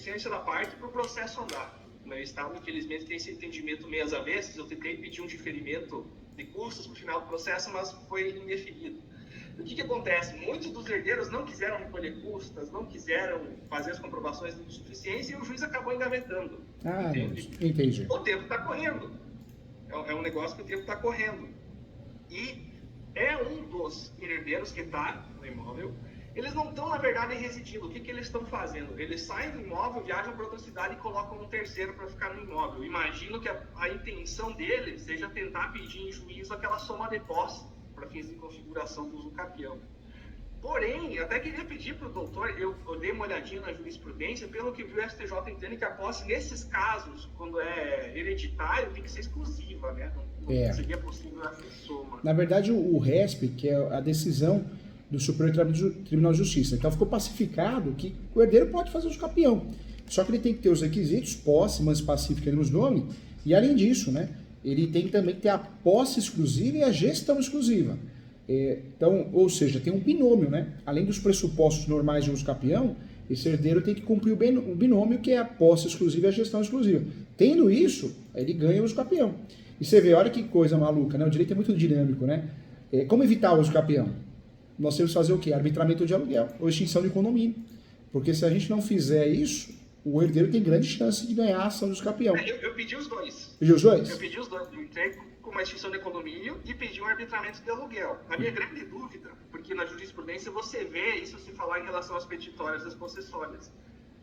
suficiência da parte para o processo andar. O meu estado, infelizmente, tem esse entendimento meio às avessas. Eu tentei pedir um diferimento de custos no final do processo, mas foi indefinido. O que acontece? Muitos dos herdeiros não quiseram recolher custas, não quiseram fazer as comprovações de insuficiência e o juiz acabou engavetando. Entendi. O tempo está correndo. É um negócio que o tempo está correndo. E é um dos herdeiros que está no imóvel. Eles não estão, na verdade, residindo. O que eles estão fazendo? Eles saem do imóvel, viajam para outra cidade e colocam um terceiro para ficar no imóvel. Imagino que a intenção deles seja tentar pedir em juízo aquela soma de posse para fins de configuração do usucapião. Porém, até queria pedir para o doutor, eu dei uma olhadinha na jurisprudência, pelo que viu o STJ entende que a posse, nesses casos, quando é hereditário, tem que ser exclusiva, né? Não seria possível essa soma. Na verdade, o RESP, que é a decisão do Superior Tribunal de Justiça, então ficou pacificado que o herdeiro pode fazer usucapião. Só que ele tem que ter os requisitos, posse, mas pacífica nos nome, e além disso, né, ele tem também que ter a posse exclusiva e a gestão exclusiva. Então, ou seja, tem um binômio, né? Além dos pressupostos normais de usucapião, esse herdeiro tem que cumprir o binômio que é a posse exclusiva e a gestão exclusiva. Tendo isso, ele ganha o usucapião. E você vê, olha que coisa maluca, né? O direito é muito dinâmico, né? Como evitar o usucapião? Nós temos que fazer o quê? Arbitramento de aluguel ou extinção de condomínio. Porque se a gente não fizer isso, o herdeiro tem grande chance de ganhar a ação de usucapião. Eu pedi os dois. Pediu os dois? Eu pedi os dois. Eu entrei com uma extinção de condomínio e pedi um arbitramento de aluguel. A minha grande dúvida, porque na jurisprudência você vê isso se falar em relação às petitórias das possessórias,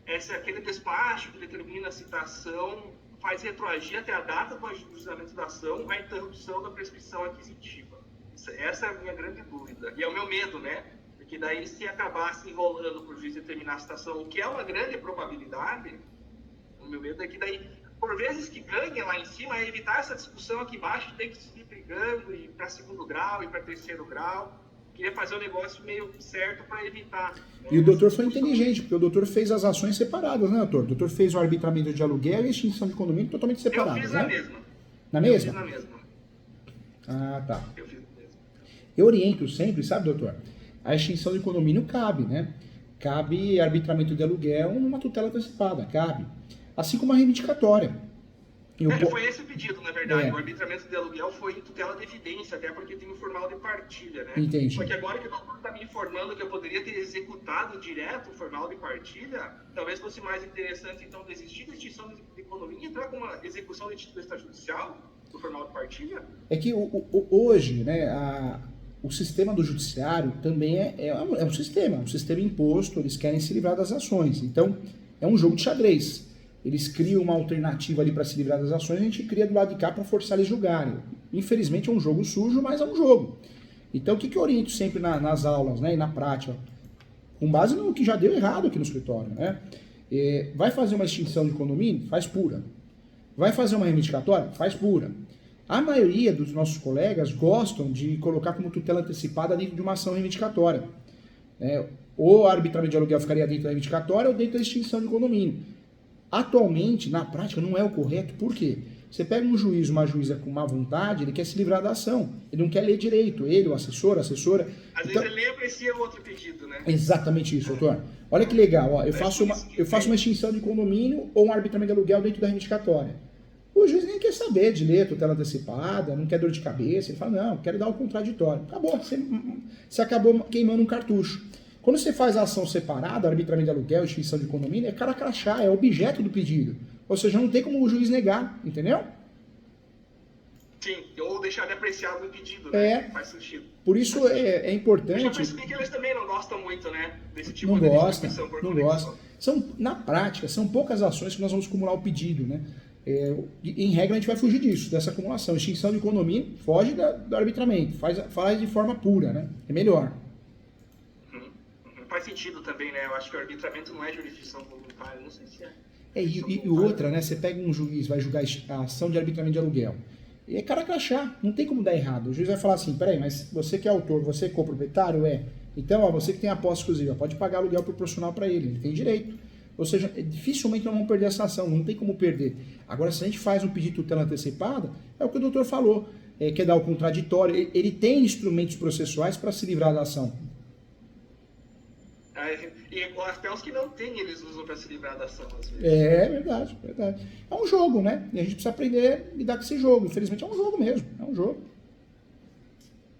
é se aquele despacho que determina a citação faz retroagir até a data do ajuizamento da ação a interrupção da prescrição aquisitiva. Essa é a minha grande dúvida. E é o meu medo, né? Porque daí, se acabasse enrolando para o juiz determinar a citação, o que é uma grande probabilidade, o meu medo é que daí, por vezes que ganhe lá em cima, é evitar essa discussão aqui embaixo, tem que seguir brigando e para segundo grau e para terceiro grau. Queria fazer o negócio meio certo para evitar. Né? E o doutor foi inteligente, porque o doutor fez as ações separadas, né, doutor? O doutor fez o arbitramento de aluguel e a extinção de condomínio totalmente separados, Eu fiz né? na mesma. Na mesma? Eu fiz na mesma. Ah, tá. Eu fiz na mesma. Eu oriento sempre, sabe, doutor? A extinção de condomínio cabe, né? Cabe arbitramento de aluguel numa tutela antecipada, cabe. Assim como a reivindicatória. Foi esse o pedido, na verdade. O arbitramento de aluguel foi em tutela de evidência, até porque tem o formal de partilha, né? Entendi. Só que agora que o doutor está me informando que eu poderia ter executado direto o formal de partilha, talvez fosse mais interessante, então, desistir da extinção de condomínio e entrar com uma execução de título extrajudicial do formal de partilha? É que hoje, né, o sistema do judiciário também é um sistema imposto, eles querem se livrar das ações. Então, é um jogo de xadrez. Eles criam uma alternativa ali para se livrar das ações, a gente cria do lado de cá para forçar eles julgarem. Infelizmente é um jogo sujo, mas é um jogo. Então, o que eu oriento sempre nas aulas, né, e na prática? Com base no que já deu errado aqui no escritório, né? Vai fazer uma extinção de condomínio? Faz pura. Vai fazer uma reivindicatória? Faz pura. A maioria dos nossos colegas gostam de colocar como tutela antecipada dentro de uma ação reivindicatória. Ou a arbitramento de aluguel ficaria dentro da reivindicatória ou dentro da extinção de condomínio. Atualmente, na prática, não é o correto. Por quê? Você pega um juiz, uma juíza com má vontade, ele quer se livrar da ação. Ele não quer ler direito. Ele, o assessor, a assessora... Às vezes ele lê e aprecia o outro pedido, né? Exatamente isso, doutor. Olha que legal. Ó, eu faço uma extinção de condomínio ou um arbitramento de aluguel dentro da reivindicatória. O juiz nem quer saber de ler a tutela antecipada, não quer dor de cabeça. Ele fala, não, quero dar o contraditório. Acabou. Você acabou queimando um cartucho. Quando você faz a ação separada, arbitramento de aluguel, extinção de condomínio, é cara crachá, é objeto do pedido. Ou seja, não tem como o juiz negar, entendeu? Sim, ou deixar de apreciar algum pedido, né? Faz sentido. Por isso é importante... Eu já percebi que eles também não gostam muito, né? Desse tipo não de gosta, distribuição por não conexão. gosta. Na prática, são poucas ações que nós vamos acumular o pedido, né? Em regra, a gente vai fugir disso, dessa acumulação. Extinção de condomínio, foge do arbitramento, faz de forma pura, né? É melhor. Faz sentido também, né? Eu acho que o arbitramento não é jurisdição voluntária, não sei se é. E outra, né? Você pega um juiz, vai julgar a ação de arbitramento de aluguel. E é cara crachá, não tem como dar errado. O juiz vai falar assim, peraí, mas você que é autor, você que é coproprietário? Então, você que tem a posse exclusiva, pode pagar aluguel proporcional para ele tem direito. Ou seja, dificilmente nós vamos perder essa ação, não tem como perder. Agora, se a gente faz um pedido de tutela antecipada, é o que o doutor falou, quer dar o contraditório, ele tem instrumentos processuais para se livrar da ação. E até os que não têm, eles usam para se livrar da ação, às vezes. É verdade, verdade. É um jogo, né? E a gente precisa aprender a lidar com esse jogo. Infelizmente é um jogo mesmo, é um jogo.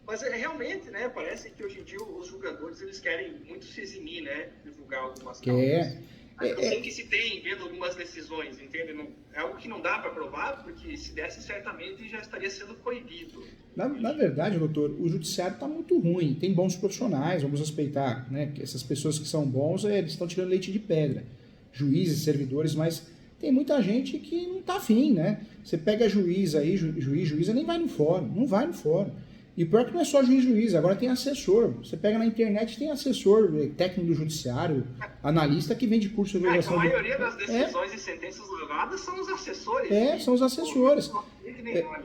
Mas realmente, né, parece que hoje em dia os jogadores eles querem muito se eximir, né, divulgar algumas causas. Assim que se tem vendo algumas decisões, entende? Não, é algo que não dá para provar, porque se desse certamente já estaria sendo proibido. Na verdade, doutor, o judiciário está muito ruim. Tem bons profissionais, vamos respeitar, né? Que essas pessoas que são bons, eles estão tirando leite de pedra. Juízes, servidores, mas tem muita gente que não está afim, né? Você pega juiz aí, juíza, nem vai no fórum, não vai no fórum. E pior que não é só juiz, agora tem assessor. Você pega na internet, tem assessor, técnico do judiciário, analista que vende curso de regulação. A maioria das decisões e sentenças levadas são os assessores. São os assessores.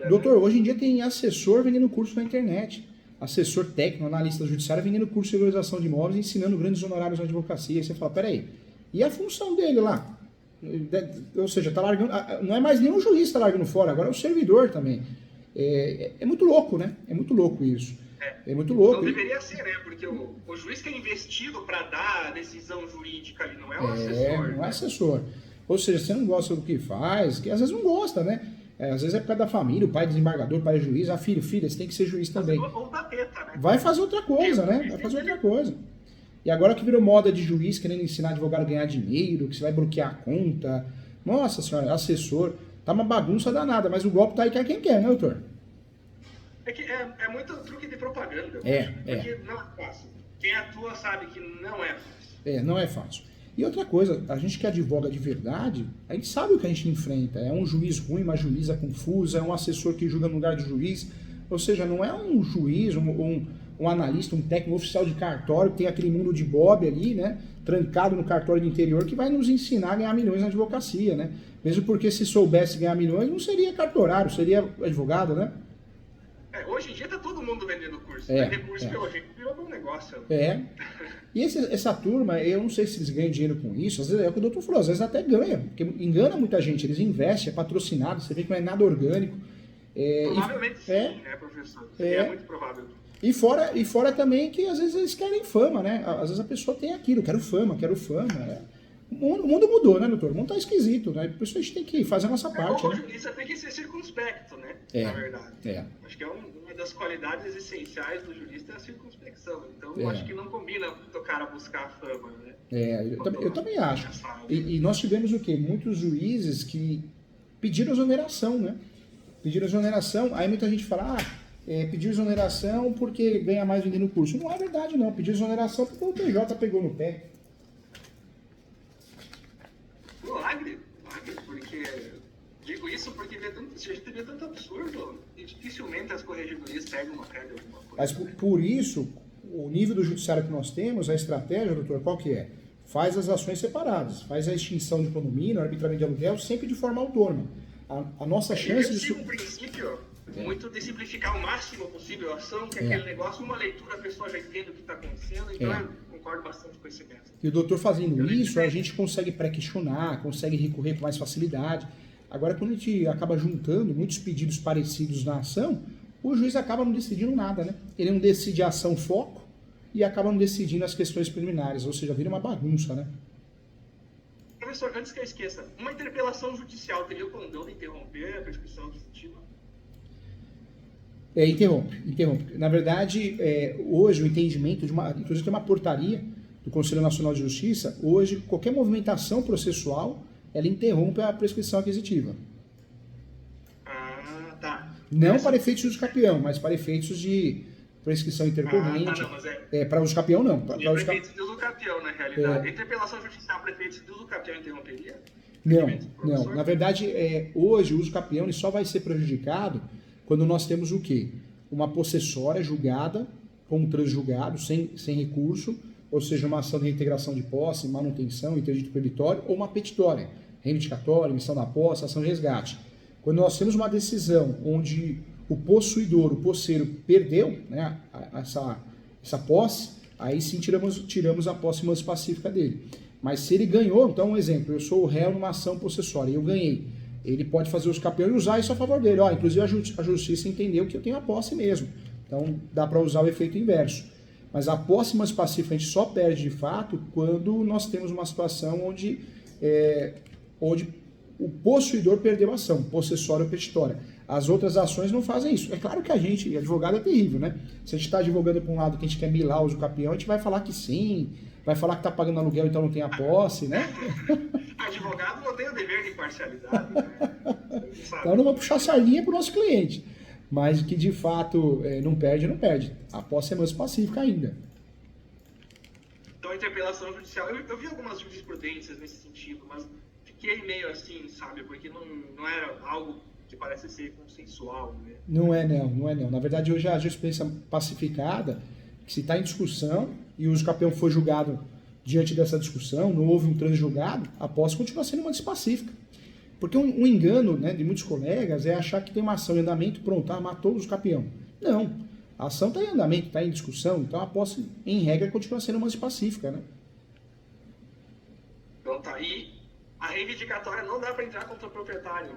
Doutor, hoje em dia tem assessor vendendo curso na internet. Assessor técnico, analista do judiciário vendendo curso de regularização de imóveis, ensinando grandes honorários na advocacia. Aí você fala, peraí, e a função dele lá? Ou seja, tá largando, não é mais nenhum juiz que está largando fora, agora é o servidor também. É muito louco, né? É muito louco isso. É muito louco. Não deveria ser, né? Porque o juiz que é investido para dar a decisão jurídica ali, não é o assessor. Não é assessor. Ou seja, você não gosta do que faz, que às vezes não gosta, né? Às vezes é por causa da família, o pai é desembargador, o pai é juiz, filha, você tem que ser juiz também. Ou da teta, né? Vai fazer outra coisa, né? Vai fazer outra coisa. E agora que virou moda de juiz querendo ensinar advogado a ganhar dinheiro, que você vai bloquear a conta. Nossa senhora, assessor. Tá uma bagunça danada, mas o golpe tá aí quer quem quer, né, doutor? É que é muito truque de propaganda. Porque não é fácil. Quem atua sabe que não é fácil. Não é fácil. E outra coisa, a gente que advoga de verdade, a gente sabe o que a gente enfrenta. É um juiz ruim, uma juíza confusa, é um assessor que julga no lugar do juiz. Ou seja, não é um juiz, um analista, um técnico oficial de cartório, que tem aquele mundo de Bob ali, né? Trancado no cartório do interior, que vai nos ensinar a ganhar milhões na advocacia, né? Mesmo porque se soubesse ganhar milhões, não seria cartorário, seria advogado, né? Hoje em dia tá todo mundo vendendo curso. Vender curso pelo jeito virou um negócio. E essa turma, eu não sei se eles ganham dinheiro com isso, às vezes é o que o doutor falou, às vezes até ganha, porque engana muita gente, eles investem, é patrocinado, você vê que não é nada orgânico. Provavelmente sim, né, professor? É muito provável. E fora também que às vezes eles querem fama, né? Às vezes a pessoa tem aquilo, quero fama. O mundo mudou, né, doutor? O mundo tá esquisito, né? Por isso a gente tem que fazer a nossa parte. O jurista tem que ser circunspecto, né? Na verdade. Acho que é uma das qualidades essenciais do jurista é a circunspecção. Então, acho que não combina o cara buscar a fama, né? Eu também acho. E nós tivemos o quê? Muitos juízes que pediram exoneração, né? Pediram exoneração, aí muita gente fala, pediu exoneração porque ganha mais vendendo curso. Não é verdade, não. Pediu exoneração porque o PJ pegou no pé. Milagre, porque... Digo isso porque a gente vê tanto absurdo e dificilmente as corregedorias pegam uma pé de alguma coisa. Mas por isso, o nível do judiciário que nós temos, a estratégia, doutor, qual que é? Faz as ações separadas, faz a extinção de condomínio, arbitramento de aluguel, sempre de forma autônoma. A nossa chance de... um princípio muito de simplificar o máximo possível a ação, que aquele negócio, uma leitura, a pessoa já entende o que está acontecendo, então eu concordo bastante com esse método. E o doutor fazendo isso, a gente consegue pré-questionar, consegue recorrer com mais facilidade. Agora, quando a gente acaba juntando muitos pedidos parecidos na ação, o juiz acaba não decidindo nada, né? Ele não decide a ação foco e acaba não decidindo as questões preliminares, ou seja, vira uma bagunça, né? Professor, antes que eu esqueça, uma interpelação judicial teria o condão de interromper a prescrição aquisitiva? Interrompe. Na verdade, hoje o entendimento inclusive tem uma portaria do Conselho Nacional de Justiça, hoje qualquer movimentação processual, ela interrompe a prescrição aquisitiva. Tá. Não para efeitos de uso capião, mas para efeitos de prescrição intercorrente. Para uso capião, não. Para efeitos de uso capião, na realidade. Interpelação judicial para efeitos de uso capião interromperia? Não. Na verdade, hoje o uso capião ele só vai ser prejudicado quando nós temos o quê? Uma possessória julgada com um transjulgado, sem recurso, ou seja, uma ação de reintegração de posse, manutenção, interdito proibitório, ou uma petitória, reivindicatória, emissão da posse, ação de resgate. Quando nós temos uma decisão onde o possuidor, o posseiro, perdeu, né, essa posse, aí sim tiramos a posse mais pacífica dele. Mas se ele ganhou, então um exemplo, eu sou o réu numa ação possessória e eu ganhei. Ele pode fazer os capiões e usar isso a favor dele. Inclusive a justiça entendeu que eu tenho a posse mesmo. Então dá para usar o efeito inverso. Mas a posse mais pacífica a gente só perde de fato quando nós temos uma situação onde o possuidor perdeu a ação, possessória ou petitória. As outras ações não fazem isso. É claro que a gente, advogado é terrível, né? Se a gente está advogando para um lado que a gente quer milar o uso capião, a gente vai falar que sim, vai falar que está pagando aluguel, então não tem a posse, né? Advogado não tem o dever de imparcialidade, né? Então não vou puxar sardinha para o nosso cliente. Mas que de fato não perde, não perde. A posse é mais pacífica ainda. Então, a interpelação judicial, eu vi algumas jurisprudências nesse sentido, mas fiquei meio assim, sabe? Porque não era algo que parece ser consensual, né? Não é não. Na verdade, hoje a jurisprudência pacificada, que se está em discussão e o uso capião foi julgado diante dessa discussão, não houve um transjulgado, a posse continua sendo uma pacífica. Porque um engano, né, de muitos colegas é achar que tem uma ação em andamento, pronto, matou o uso capião. Não. A ação está em andamento, está em discussão, então a posse, em regra, continua sendo uma pacífica, né? Então tá aí. A reivindicatória não dá para entrar contra o proprietário.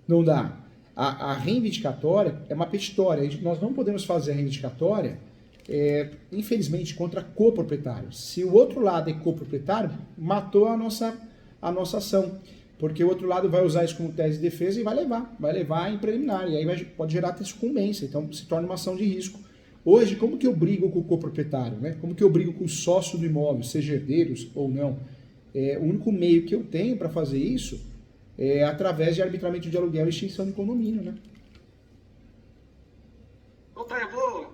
Não dá. A reivindicatória é uma petitória. Nós não podemos fazer a reivindicatória, infelizmente, contra coproprietário. Se o outro lado é coproprietário, matou a nossa ação. Porque o outro lado vai usar isso como tese de defesa e vai levar em preliminar. E aí pode gerar até sucumbência. Então se torna uma ação de risco. Hoje, como que eu brigo com o coproprietário? Né? Como que eu brigo com o sócio do imóvel, seja herdeiros ou não? O único meio que eu tenho para fazer isso é através de arbitramento de aluguel e extinção de condomínio, né? Então tá,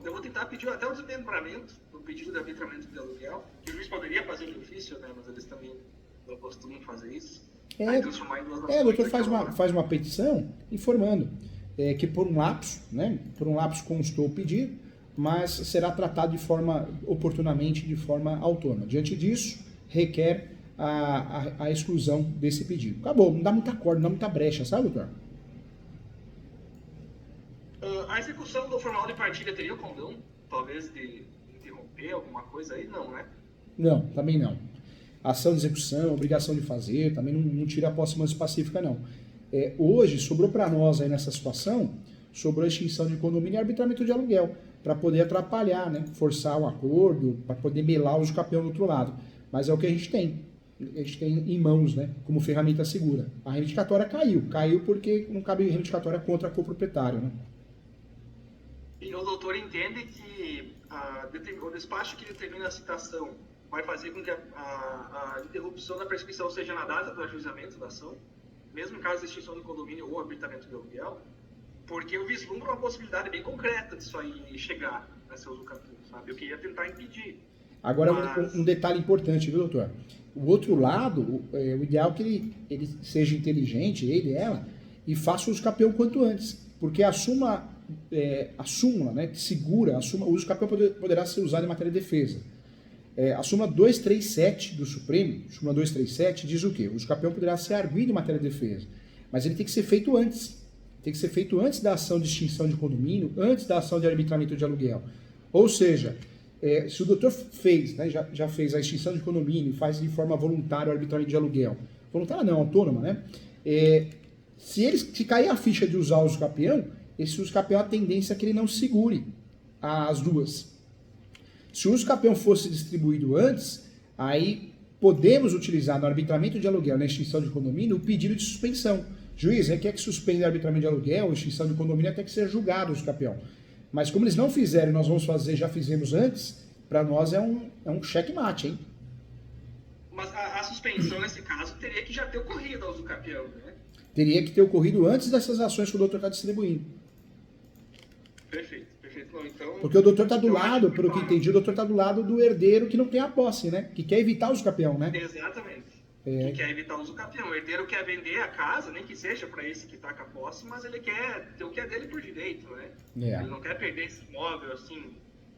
eu vou tentar pedir até o desmembramento do pedido de arbitramento de aluguel, que o juiz poderia fazer de ofício, né? Mas eles também não costumam fazer isso. O doutor faz uma petição informando que por um lapso constou o pedido, mas será tratado de forma oportunamente, de forma autônoma. Diante disso, requer a exclusão desse pedido. Acabou, não dá muita corda, não dá muita brecha, sabe, doutor? A execução do formal de partilha teria o condão, talvez, de interromper alguma coisa aí? Não, né? Não, também não. Ação de execução, obrigação de fazer, também não tira a posse mais pacífica, não. Hoje, sobrou para nós aí nessa situação, sobrou a extinção de condomínio e arbitramento de aluguel, para poder atrapalhar, né? Forçar um acordo, para poder melar o capião do outro lado. Mas é o que a gente tem. A gente tem em mãos, né? Como ferramenta segura. A reivindicatória caiu porque não cabe reivindicatória contra coproprietário, né? E o doutor entende que o despacho que determina a citação vai fazer com que a interrupção da prescrição seja na data do ajuizamento da ação, mesmo em caso de extinção do condomínio ou arbitramento de aluguel, porque eu vislumbro uma possibilidade bem concreta disso aí chegar a ser usucapião, sabe? Eu queria tentar impedir. Agora, um detalhe importante, viu, doutor? O outro lado, o ideal é que ele seja inteligente, ele e ela, e faça o uso capião quanto antes, porque a súmula, né, que segura, o uso capião poderá ser usado em matéria de defesa. A súmula 237 do Supremo, súmula 237, diz o quê? O uso capião poderá ser arguido em matéria de defesa, mas ele tem que ser feito antes. Tem que ser feito antes da ação de extinção de condomínio, antes da ação de arbitramento de aluguel. Ou seja, se o doutor fez, né, já fez a extinção de condomínio, faz de forma voluntária o arbitramento de aluguel, voluntária não, autônoma, né? Se cair a ficha de usar o uso capião, esse uso capião a tendência é que ele não segure as duas. Se o uso capião fosse distribuído antes, aí podemos utilizar no arbitramento de aluguel, na extinção de condomínio, o pedido de suspensão. Juiz, quer que suspenda o arbitramento de aluguel, extinção de condomínio, até que seja julgado o uso capião. Mas como eles não fizeram, nós vamos fazer, já fizemos antes, para nós é um checkmate, hein? Mas a suspensão, nesse caso, teria que já ter ocorrido ao uso capião, né? Teria que ter ocorrido antes dessas ações que o doutor está distribuindo. Perfeito. Não, então, porque o doutor está do lado, pelo que entendi, o doutor está do lado do herdeiro que não tem a posse, né? Que quer evitar o uso capião, né? Exatamente. Que quer evitar o uso capião. O herdeiro quer vender a casa, nem que seja para esse que está com a posse, mas ele quer ter o que é dele por direito, né? Ele não quer perder esse imóvel assim,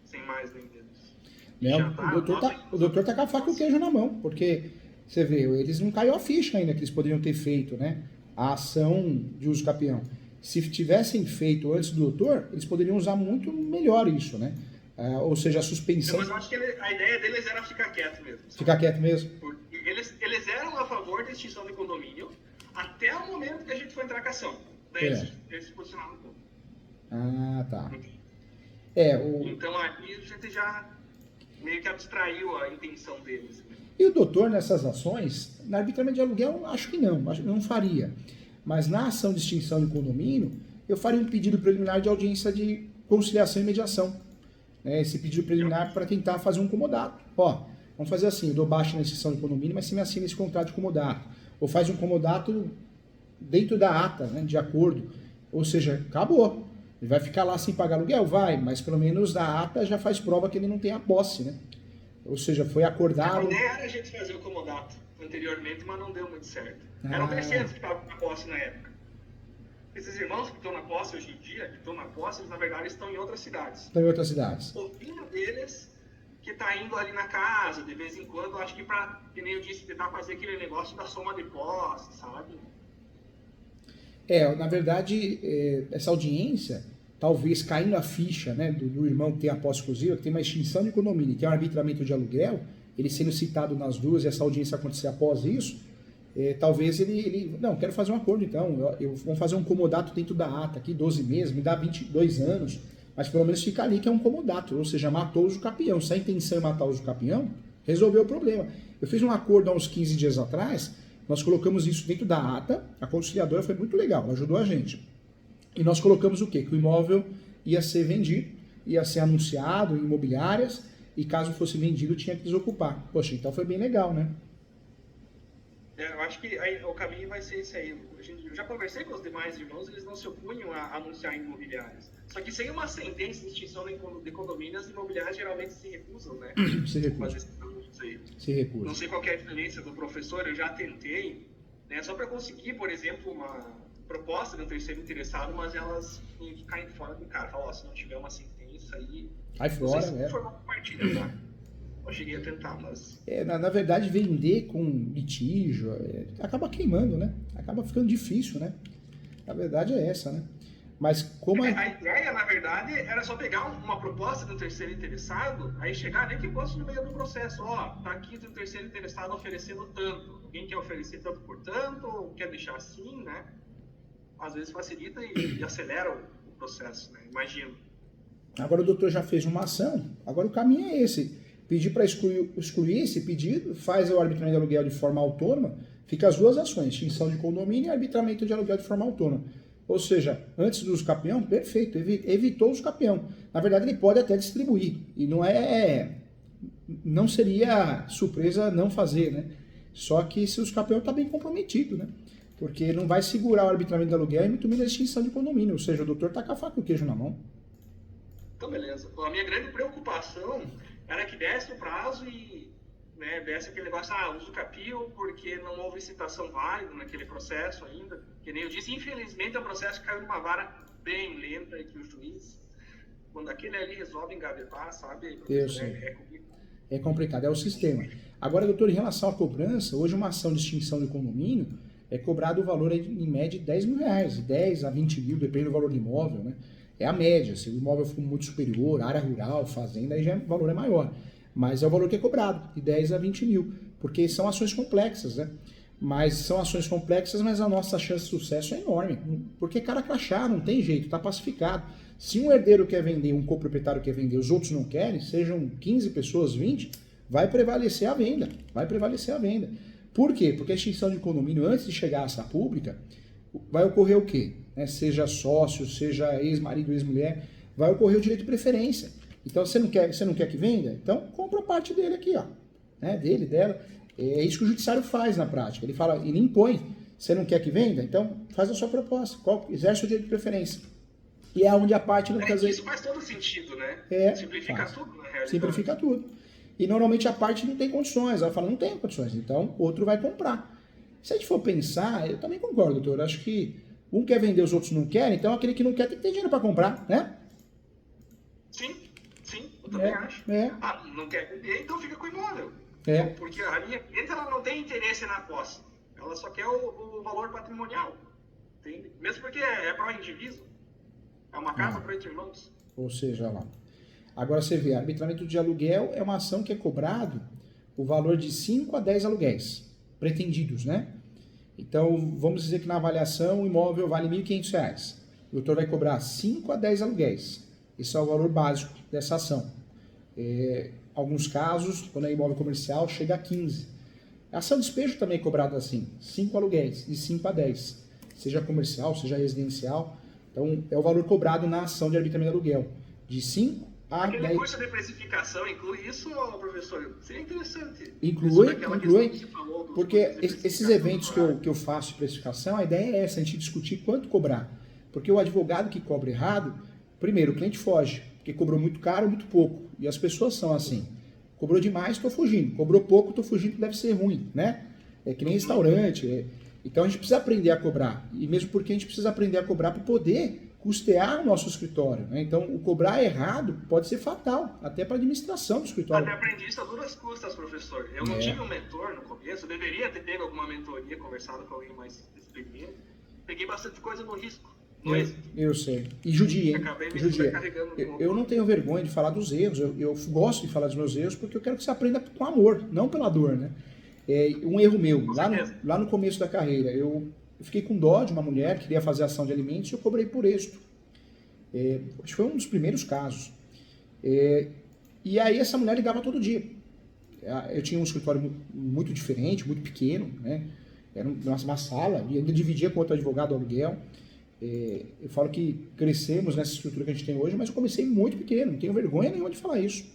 sem mais nem menos. O doutor tá com a faca e o queijo na mão, porque você vê, eles não caiu a ficha ainda que eles poderiam ter feito, né? A ação de uso capião. Se tivessem feito antes do doutor, eles poderiam usar muito melhor isso, né? Ou seja, a suspensão... Mas eu acho que a ideia deles era ficar quieto mesmo. Sabe? Ficar quieto mesmo? Porque eles eram a favor da extinção de condomínio até o momento que a gente foi entrar com a ação. Daí eles se posicionaram um pouco. Ah, tá. Então aí a gente já meio que abstraiu a intenção deles. E o doutor, nessas ações, na arbitramento de aluguel, acho que não faria. Mas na ação de extinção de condomínio, eu faria um pedido preliminar de audiência de conciliação e mediação. Esse pedido preliminar para tentar fazer um comodato. Vamos fazer assim, eu dou baixa na extinção de condomínio, mas você me assina esse contrato de comodato. Ou faz um comodato dentro da ata, né, de acordo. Ou seja, acabou. Ele vai ficar lá sem pagar aluguel? Vai, mas pelo menos na ata já faz prova que ele não tem a posse, né? Ou seja, foi acordado... A ideia era a gente fazer o comodato anteriormente, mas não deu muito certo. Eram terceiros que estavam na posse na época. Esses irmãos que estão na posse hoje em dia, que estão na posse, eles na verdade estão em outras cidades. Estão em outras cidades. O filho deles que está indo ali na casa, de vez em quando, acho que para, que nem eu disse, tentar fazer aquele negócio da soma de posse, sabe? Na verdade, essa audiência, talvez caindo a ficha, né, do irmão que tem a posse exclusiva, que tem uma extinção de condomínio, que é um arbitramento de aluguel, ele sendo citado nas duas e essa audiência acontecer após isso, talvez ele não, quero fazer um acordo então, vamos fazer um comodato dentro da ata aqui, 12 meses, me dá 22 anos, mas pelo menos fica ali que é um comodato, ou seja, matou o usucapião. Se a intenção é matar o usucapião, resolveu o problema. Eu fiz um acordo há uns 15 dias atrás, nós colocamos isso dentro da ata, a conciliadora foi muito legal, ela ajudou a gente. E nós colocamos o quê? Que o imóvel ia ser vendido, ia ser anunciado em imobiliárias, e caso fosse vendido tinha que desocupar. Poxa, então foi bem legal, né? Eu acho que o caminho vai ser esse aí. Eu já conversei com os demais irmãos, eles não se opunham a anunciar em imobiliárias. Só que sem uma sentença de extinção de condomínio, as imobiliárias geralmente se recusam, né? Se recusam. Se recusam. Não sei qual é a diferença do professor, eu já tentei, né, só para conseguir, por exemplo, uma proposta de um terceiro interessado, mas elas caem fora do cara. Falam, se não tiver uma sentença aí... Aí fora, se formar uma partida, tá? Eu cheguei a tentar, mas... Na verdade, vender com litígio acaba queimando, né? Acaba ficando difícil, né? A verdade é essa, né? Mas como a ideia, na verdade, era só pegar uma proposta do terceiro interessado, aí chegar nem que fosse no meio do processo. Tá aqui do terceiro interessado oferecendo tanto. Alguém quer oferecer tanto por tanto, ou quer deixar assim, né? Às vezes facilita e acelera o processo, né? Imagino. Agora o doutor já fez uma ação, agora o caminho é esse. Pedir para excluir esse pedido, faz o arbitramento de aluguel de forma autônoma, fica as duas ações, extinção de condomínio e arbitramento de aluguel de forma autônoma. Ou seja, antes do usucapião, perfeito, evitou o usucapião. Na verdade, ele pode até distribuir, e não seria surpresa não fazer, né? Só que esse usucapião está bem comprometido, né? Porque não vai segurar o arbitramento de aluguel e muito menos a extinção de condomínio, ou seja, o doutor está com a faca e o queijo na mão. Então, beleza. A minha grande preocupação era que desse o prazo e, né, desse aquele negócio, usucapio, porque não houve citação válida naquele processo ainda. Que nem eu disse, infelizmente o processo caiu numa vara bem lenta e que o juiz, quando aquele ali resolve engavetar, sabe? Eu sei. É complicado, é o sistema. Agora, doutor, em relação à cobrança, hoje uma ação de extinção de condomínio é cobrado o valor em média de R$10 mil, 10 a 20 mil, depende do valor do imóvel, né? É a média, se o imóvel for muito superior, área rural, fazenda, aí já o valor é maior. Mas é o valor que é cobrado, de 10 a 20 mil, porque são ações complexas, né? Mas são ações complexas, mas a nossa chance de sucesso é enorme, porque cara crachá, não tem jeito, está pacificado. Se um herdeiro quer vender, um coproprietário quer vender, os outros não querem, sejam 15 pessoas, 20, vai prevalecer a venda, Por quê? Porque a extinção de condomínio, antes de chegar a essa pública, vai ocorrer o quê? Seja sócio, seja ex-marido, ex-mulher, vai ocorrer o direito de preferência. Então, você não quer que venda? Então, compra a parte dele aqui, ó, né? Dele, dela. É isso que o judiciário faz na prática. Ele impõe. Você não quer que venda? Então, faz a sua proposta. Exerce o direito de preferência. E é onde a parte muitas vezes... Isso faz todo sentido, né? Simplifica tudo, na realidade. Simplifica tudo. E normalmente a parte não tem condições. Ela fala, não tem condições. Então, outro vai comprar. Se a gente for pensar, eu também concordo, doutor. Eu acho que um quer vender, os outros não querem. Então, aquele que não quer tem que ter dinheiro para comprar, né? Sim, eu também acho. Não quer vender, então fica com o imóvel. Porque a linha cliente, ela não tem interesse na posse. Ela só quer o valor patrimonial. Entende? Mesmo porque é para o indivíduo. É uma casa para 8 irmãos. Ou seja, lá. Agora você vê, arbitramento de aluguel é uma ação que é cobrado o valor de 5 a 10 aluguéis pretendidos, né? Então, vamos dizer que na avaliação o imóvel vale R$ 1.500. O doutor vai cobrar 5 a 10 aluguéis. Esse é o valor básico dessa ação. Alguns casos, quando é imóvel comercial, chega a 15. A ação de despejo também é cobrada assim, 5 aluguéis, de 5 a 10. Seja comercial, seja residencial. Então, é o valor cobrado na ação de arbitramento de aluguel, de 5 a 10. Aquele curso de precificação inclui isso, professor? Seria interessante. Inclui, falou porque esses eventos que eu faço de precificação, a ideia é essa, a gente discutir quanto cobrar. Porque o advogado que cobra errado, primeiro, o cliente foge, porque cobrou muito caro, muito pouco. E as pessoas são assim. Cobrou demais, estou fugindo. Cobrou pouco, estou fugindo, deve ser ruim, né? É que nem restaurante. Então a gente precisa aprender a cobrar. E mesmo porque a gente precisa aprender a cobrar para poder custear o nosso escritório, né? Então o cobrar errado pode ser fatal, até para a administração do escritório. Até aprendi isso a duras custas, professor. Eu não tive um mentor no começo, eu deveria ter pego alguma mentoria, conversado com alguém mais experiente. Peguei bastante coisa no risco. Eu sei. E judia, hein? Judia. Eu não tenho vergonha de falar dos erros. Eu gosto de falar dos meus erros porque eu quero que você aprenda com amor, não pela dor, né? Um erro meu, lá no começo da carreira, eu fiquei com dó de uma mulher que queria fazer ação de alimentos e eu cobrei por êxito. Acho que foi um dos primeiros casos. E aí essa mulher ligava todo dia. Eu tinha um escritório muito diferente, muito pequeno, né? Era uma sala, e ainda dividia com outro advogado aluguel. Eu falo que crescemos nessa estrutura que a gente tem hoje, mas eu comecei muito pequeno, não tenho vergonha nenhuma de falar isso.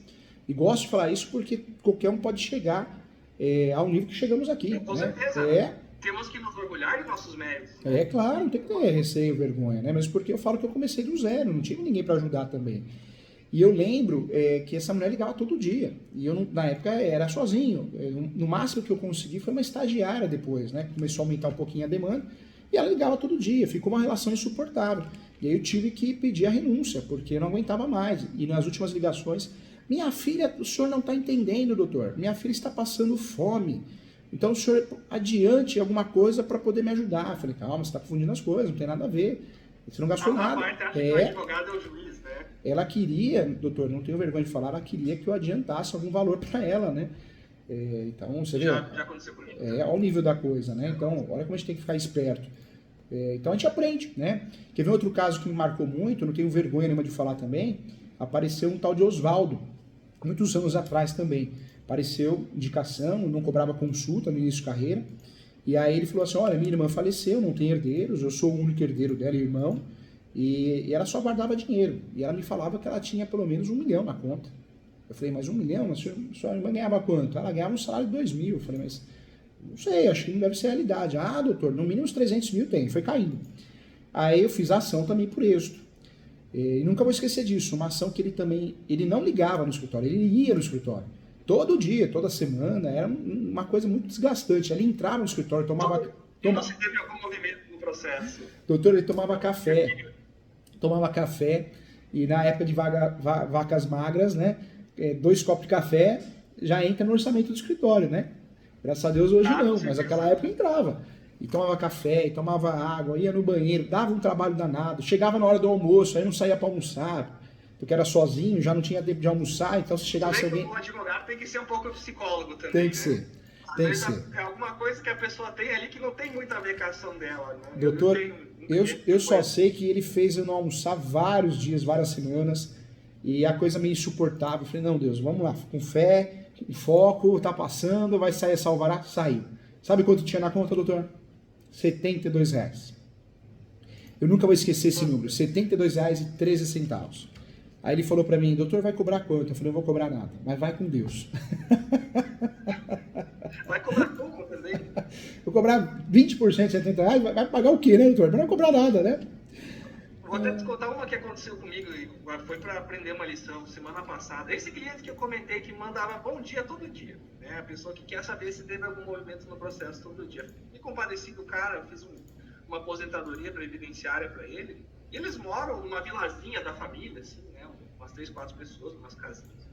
E gosto de falar isso porque qualquer um pode chegar ao nível que chegamos aqui. Com certeza. Temos que nos orgulhar de nossos méritos. Claro, não tem que ter receio, vergonha, né? Mas porque eu falo que eu comecei do zero, não tinha ninguém para ajudar também. E eu lembro que essa mulher ligava todo dia. E eu, na época, era sozinho. No máximo que eu consegui foi uma estagiária depois, né? Começou a aumentar um pouquinho a demanda. E ela ligava todo dia, ficou uma relação insuportável. E aí eu tive que pedir a renúncia, porque eu não aguentava mais. E nas últimas ligações, minha filha, o senhor não está entendendo, doutor. Minha filha está passando fome. Então o senhor adiante alguma coisa para poder me ajudar. Eu falei, calma, você está confundindo as coisas, não tem nada a ver. Você não gastou nada. O advogado é o juiz, né? Ela queria, doutor, não tenho vergonha de falar, ela queria que eu adiantasse algum valor para ela, né? Então, você vê, já aconteceu comigo. Olha o nível da coisa, né? Então, olha como a gente tem que ficar esperto. Então, a gente aprende, né? Quer ver outro caso que me marcou muito, não tenho vergonha nenhuma de falar também, apareceu um tal de Oswaldo, muitos anos atrás também. Apareceu indicação, não cobrava consulta no início de carreira, e aí ele falou assim, olha, minha irmã faleceu, não tem herdeiros, eu sou o único herdeiro dela, irmão, e ela só guardava dinheiro. E ela me falava que ela tinha pelo menos 1 milhão na conta. Eu falei, mas 1 milhão? Mas sua irmã ganhava quanto? Ela ganhava um salário de 2 mil. Eu falei, mas não sei, acho que não deve ser a realidade. Ah, doutor, no mínimo uns 300 mil tem. Foi caindo. Aí eu fiz a ação também por êxito. E nunca vou esquecer disso. Uma ação que ele não ligava no escritório, ele ia no escritório. Todo dia, toda semana, era uma coisa muito desgastante. Ele entrava no escritório, tomava... Você teve algum movimento no processo? Doutor, ele tomava café, e na época de vacas magras, né? 2 copos de café já entra no orçamento do escritório, né? Graças a Deus hoje não, mas naquela época entrava. E tomava café, e tomava água, ia no banheiro, dava um trabalho danado. Chegava na hora do almoço, aí não saía para almoçar, porque era sozinho, já não tinha tempo de almoçar, então se chegasse alguém... O advogado tem que ser um pouco psicólogo também, Tem que ser. Tem que ser. É alguma coisa que a pessoa tem ali que não tem muita a ver com a ação dela, né? Doutor, eu só sei que ele fez eu não almoçar vários dias, várias semanas, e a coisa meio insuportável. Eu falei, não, Deus, vamos lá, com fé, com foco, tá passando, vai sair essa alvará? Saiu. Sabe quanto tinha na conta, doutor? R$72. Eu nunca vou esquecer esse número, R$72,13. Aí ele falou pra mim, doutor, vai cobrar quanto? Eu falei, não vou cobrar nada, mas vai com Deus. Vai cobrar pouco também? Vou cobrar 20% de R$70, vai pagar o quê, né, doutor? Não vai cobrar nada, né? Vou até te contar uma que aconteceu comigo, foi para aprender uma lição semana passada. Esse cliente que eu comentei que mandava bom dia todo dia, né? A pessoa que quer saber se teve algum movimento no processo todo dia. Me compadeci do cara, fiz uma aposentadoria previdenciária para ele. E eles moram numa vilazinha da família, assim, né? Umas 3, 4 pessoas, umas casinhas.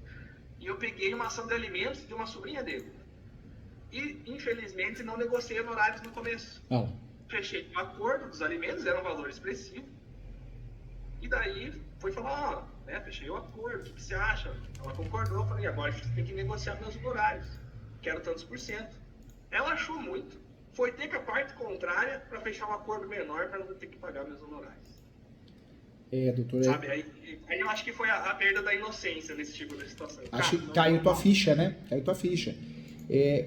E eu peguei uma ação de alimentos de uma sobrinha dele. E, infelizmente, não negociei honorários no começo. Fechei um acordo dos alimentos, era um valor expressivo. E daí foi falar, né, fechei o acordo, o que você acha? Ela concordou, eu falei, agora a gente tem que negociar meus honorários, quero tantos %. Ela achou muito, foi ter com a parte contrária para fechar um acordo menor para não ter que pagar meus honorários. Doutor, sabe? Aí eu acho que foi a perda da inocência nesse tipo de situação. acho que caiu tua ficha, né? Caiu tua ficha.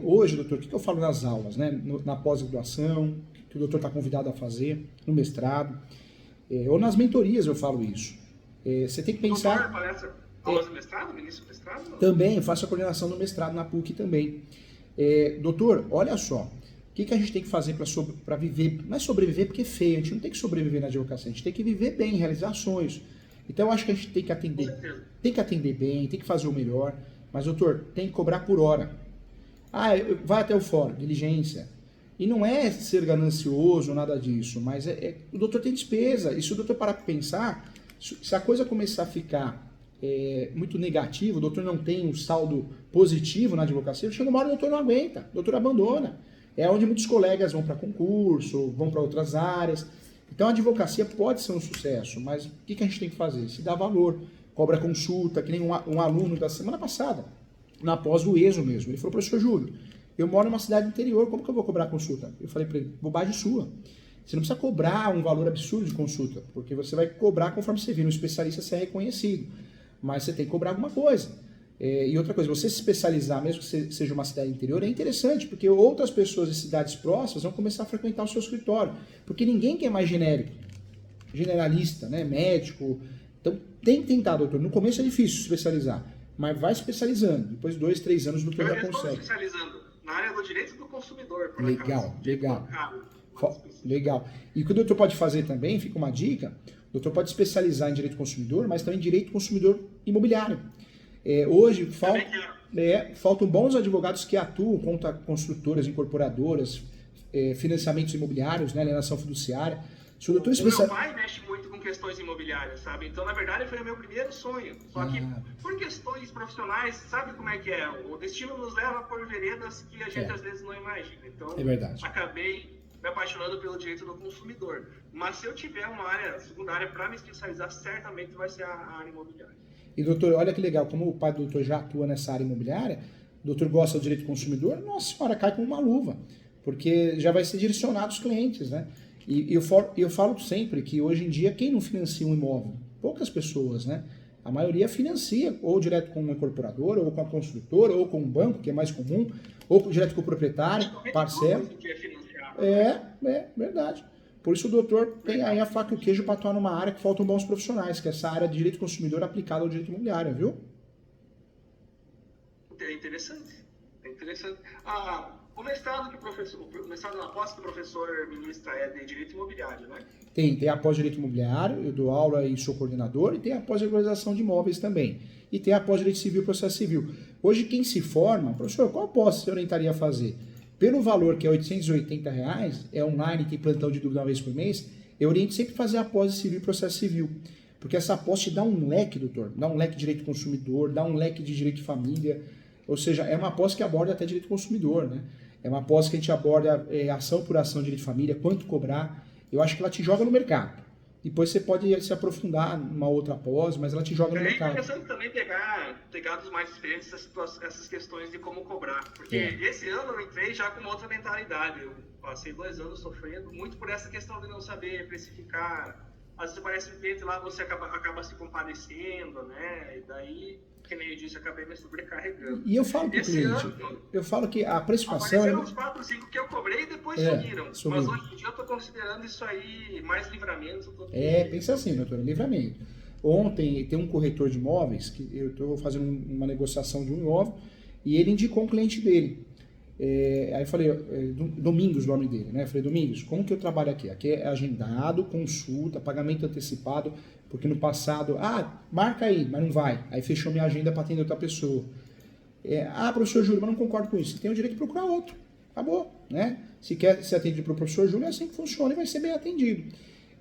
Hoje, doutor, o que eu falo nas aulas, né? Na pós-graduação, que o doutor está convidado a fazer, no mestrado, ou nas mentorias eu falo isso. Você tem que pensar... Doutor, palestra, aulas de mestrado, ministro do mestrado? Não? Também, eu faço a coordenação do mestrado na PUC também. Doutor, olha só, o que a gente tem que fazer para viver? Não é sobreviver porque é feio, a gente não tem que sobreviver na advocacia, a gente tem que viver bem, realizar sonhos. Então eu acho que a gente tem que atender bem, tem que fazer o melhor, mas doutor, tem que cobrar por hora. Vai até o fórum, diligência. E não é ser ganancioso, nada disso, mas o doutor tem despesa. E se o doutor parar para pensar, se a coisa começar a ficar muito negativa, o doutor não tem um saldo positivo na advocacia, chega uma hora o doutor não aguenta, o doutor abandona. É onde muitos colegas vão para concurso, vão para outras áreas. Então a advocacia pode ser um sucesso, mas o que a gente tem que fazer? Se dá valor, cobra consulta, que nem um aluno da semana passada, na pós do ESO mesmo, ele falou, professor Júlio, eu moro em uma cidade interior, como que eu vou cobrar consulta? Eu falei para ele, bobagem sua. Você não precisa cobrar um valor absurdo de consulta, porque você vai cobrar conforme você vir um especialista, você é reconhecido. Mas você tem que cobrar alguma coisa. E outra coisa, você se especializar, mesmo que seja uma cidade interior, é interessante, porque outras pessoas de cidades próximas vão começar a frequentar o seu escritório. Porque ninguém quer mais genérico, generalista, né, médico. Então tem que tentar, doutor. No começo é difícil se especializar, mas vai especializando. Depois de 2, 3 anos o doutor já consegue. Eu estou especializando na área do direito do consumidor, por legal, acaso. Legal. E o que o doutor pode fazer também, fica uma dica, o doutor pode especializar em direito do consumidor, mas também em direito do consumidor imobiliário. Hoje faltam bons advogados que atuam contra construtoras, incorporadoras, financiamentos imobiliários, né, alienação fiduciária. Se o doutor meu pai mexe muito com questões imobiliárias, sabe? Então, na verdade, foi o meu primeiro sonho. Só que, por questões profissionais, sabe como é que é? O destino nos leva por veredas que a gente às vezes não imagina. Então, acabei me apaixonando pelo direito do consumidor. Mas se eu tiver uma área secundária para me especializar, certamente vai ser a área imobiliária. E doutor, olha que legal, como o pai do doutor já atua nessa área imobiliária, o doutor gosta do direito do consumidor, nossa senhora, cai como uma luva, porque já vai ser direcionado aos clientes, né? E eu falo sempre que hoje em dia, quem não financia um imóvel? Poucas pessoas, né? A maioria financia, ou direto com uma incorporadora, ou com a construtora, ou com um banco, que é mais comum, ou direto com o proprietário, parcela. Verdade. Por isso o doutor tem aí a faca e o queijo para atuar numa área que faltam bons profissionais, que é essa área de direito consumidor aplicada ao direito imobiliário, viu? É interessante. O mestrado na pós que o professor ministra é de direito imobiliário, né? Tem a pós-direito imobiliário, eu dou aula e sou coordenador, e tem a pós-regularização de imóveis também. E tem a pós-direito civil e processo civil. Hoje quem se forma, professor, qual pós você orientaria a fazer? Pelo valor que é R$ 880, é online, tem plantão de dúvida uma vez por mês, eu oriento sempre a fazer a pós de civil e processo civil. Porque essa pós te dá um leque, doutor. Dá um leque de direito do consumidor, dá um leque de direito de família. Ou seja, é uma pós que aborda até direito do consumidor, né? É uma pós que a gente aborda ação por ação de direito de família, quanto cobrar. Eu acho que ela te joga no mercado. Depois você pode se aprofundar numa outra pós, mas ela te joga no mercado. É interessante também pegar dos mais experientes essas questões de como cobrar. Porque esse ano eu entrei já com uma outra mentalidade. Eu passei 2 anos sofrendo muito por essa questão de não saber precificar. Às vezes aparece um cliente lá, você acaba se compadecendo, né? E daí, que nem eu disse, acabei me sobrecarregando. E eu falo para o cliente, eu falo que a precificação... Apareceram uns 4, 5 que eu cobrei e depois sumiram. Mas hoje em dia eu estou considerando isso aí mais livramento. Pensa assim, doutor, livramento. Ontem tem um corretor de imóveis, que eu estou fazendo uma negociação de um imóvel, e ele indicou um cliente dele. Aí eu falei, Domingos, o nome dele, né? Eu falei, Domingos, como que eu trabalho aqui? Aqui é agendado, consulta, pagamento antecipado, porque no passado, marca aí, mas não vai. Aí fechou minha agenda para atender outra pessoa. Professor Júlio, mas não concordo com isso. Você tem o direito de procurar outro. Acabou, né? Se quer ser atendido pelo professor Júlio, é assim que funciona e vai ser bem atendido.